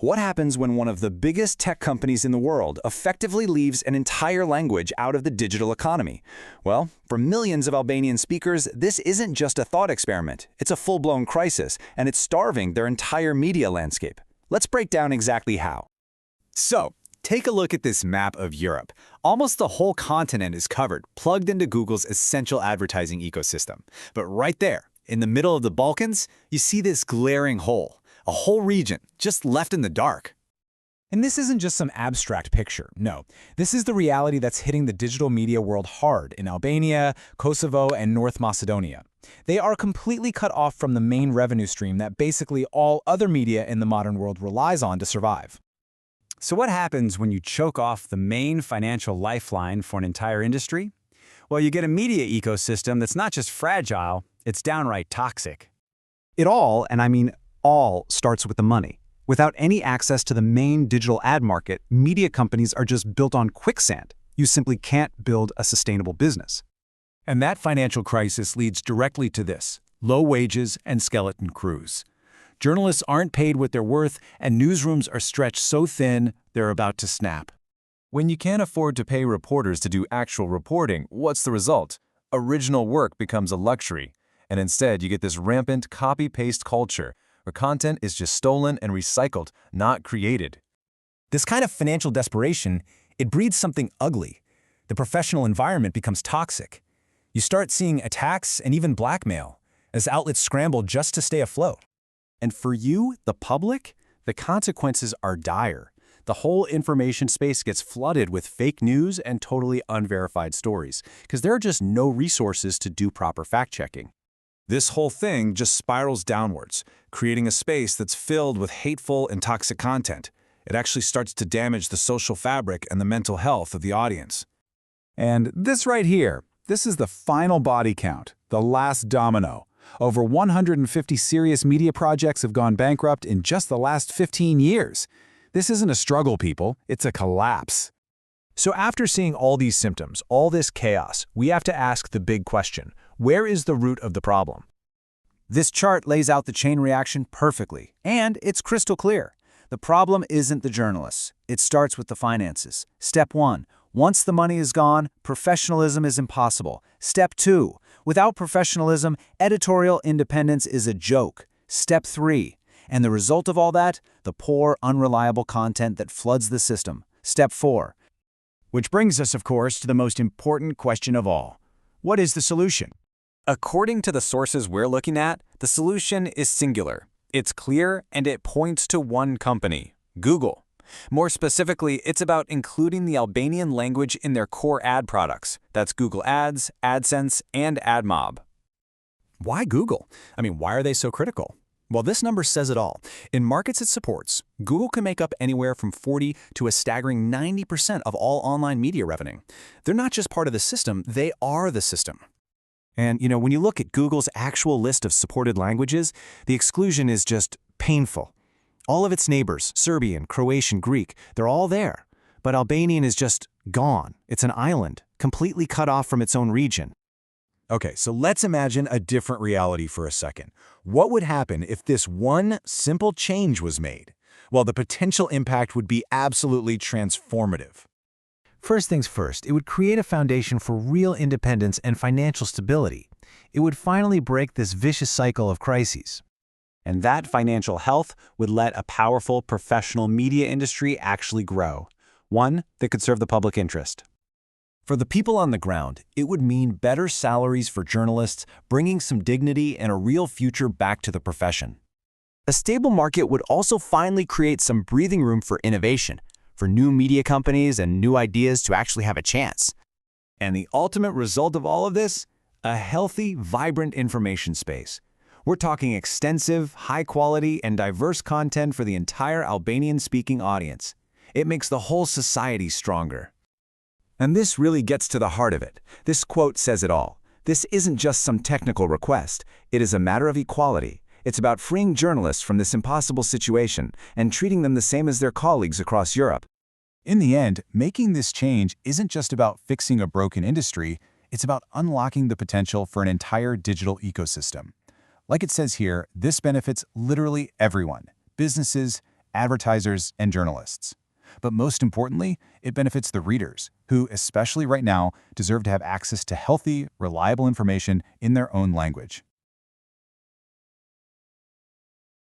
What happens when one of the biggest tech companies in the world effectively leaves an entire language out of the digital economy? Well, for millions of Albanian speakers, this isn't just a thought experiment. It's a full-blown crisis, and it's starving their entire media landscape. Let's break down exactly how. So, take a look at this map of Europe. Almost the whole continent is covered, plugged into Google's essential advertising ecosystem. But right there, in the middle of the Balkans, you see this glaring hole. A whole region just left in the dark. And this isn't just some abstract picture. No, this is the reality that's hitting the digital media world hard in Albania, Kosovo, and North Macedonia. They are completely cut off from the main revenue stream that basically all other media in the modern world relies on to survive. So what happens when you choke off the main financial lifeline for an entire industry? Well, you get a media ecosystem that's not just fragile, it's downright toxic. It all, and I mean all, starts with the money. Without any access to the main digital ad market, media companies are just built on quicksand. You simply can't build a sustainable business. And that financial crisis leads directly to this: low wages and skeleton crews. Journalists aren't paid what they're worth, and newsrooms are stretched so thin they're about to snap. When you can't afford to pay reporters to do actual reporting, what's the result? Original work becomes a luxury, and instead you get this rampant copy-paste culture where content is just stolen and recycled, not created. This kind of financial desperation, it breeds something ugly. The professional environment becomes toxic. You start seeing attacks and even blackmail as outlets scramble just to stay afloat. And for you, the public, the consequences are dire. The whole information space gets flooded with fake news and totally unverified stories, because there are just no resources to do proper fact-checking. This whole thing just spirals downwards, creating a space that's filled with hateful and toxic content. It actually starts to damage the social fabric and the mental health of the audience. And this right here, this is the final body count, the last domino. Over 150 serious media projects have gone bankrupt in just the last 15 years. This isn't a struggle, people. It's a collapse. So after seeing all these symptoms, all this chaos, we have to ask the big question: where is the root of the problem? This chart lays out the chain reaction perfectly, and it's crystal clear. The problem isn't the journalists. It starts with the finances. Step 1. Once the money is gone, professionalism is impossible. Step 2. Without professionalism, editorial independence is a joke. Step 3. And the result of all that? The poor, unreliable content that floods the system. Step 4. Which brings us, of course, to the most important question of all. What is the solution? According to the sources we're looking at, the solution is singular. It's clear, and it points to one company: Google. More specifically, it's about including the Albanian language in their core ad products. That's Google Ads, AdSense, and AdMob. Why Google? I mean, why are they so critical? Well, this number says it all. In markets it supports, Google can make up anywhere from 40 to a staggering 90% of all online media revenue. They're not just part of the system, they are the system. And, when you look at Google's actual list of supported languages, the exclusion is just painful. All of its neighbors, Serbian, Croatian, Greek, they're all there. But Albanian is just gone. It's an island, completely cut off from its own region. Okay, so let's imagine a different reality for a second. What would happen if this one simple change was made? Well, the potential impact would be absolutely transformative. First things first, it would create a foundation for real independence and financial stability. It would finally break this vicious cycle of crises. And that financial health would let a powerful professional media industry actually grow, one that could serve the public interest. For the people on the ground, it would mean better salaries for journalists, bringing some dignity and a real future back to the profession. A stable market would also finally create some breathing room for innovation, for new media companies and new ideas to actually have a chance. And the ultimate result of all of this? A healthy, vibrant information space. We're talking extensive, high-quality, and diverse content for the entire Albanian-speaking audience. It makes the whole society stronger. And this really gets to the heart of it. This quote says it all. This isn't just some technical request. It is a matter of equality. It's about freeing journalists from this impossible situation and treating them the same as their colleagues across Europe. In the end, making this change isn't just about fixing a broken industry, it's about unlocking the potential for an entire digital ecosystem. Like it says here, this benefits literally everyone: businesses, advertisers, and journalists. But most importantly, it benefits the readers, who, especially right now, deserve to have access to healthy, reliable information in their own language.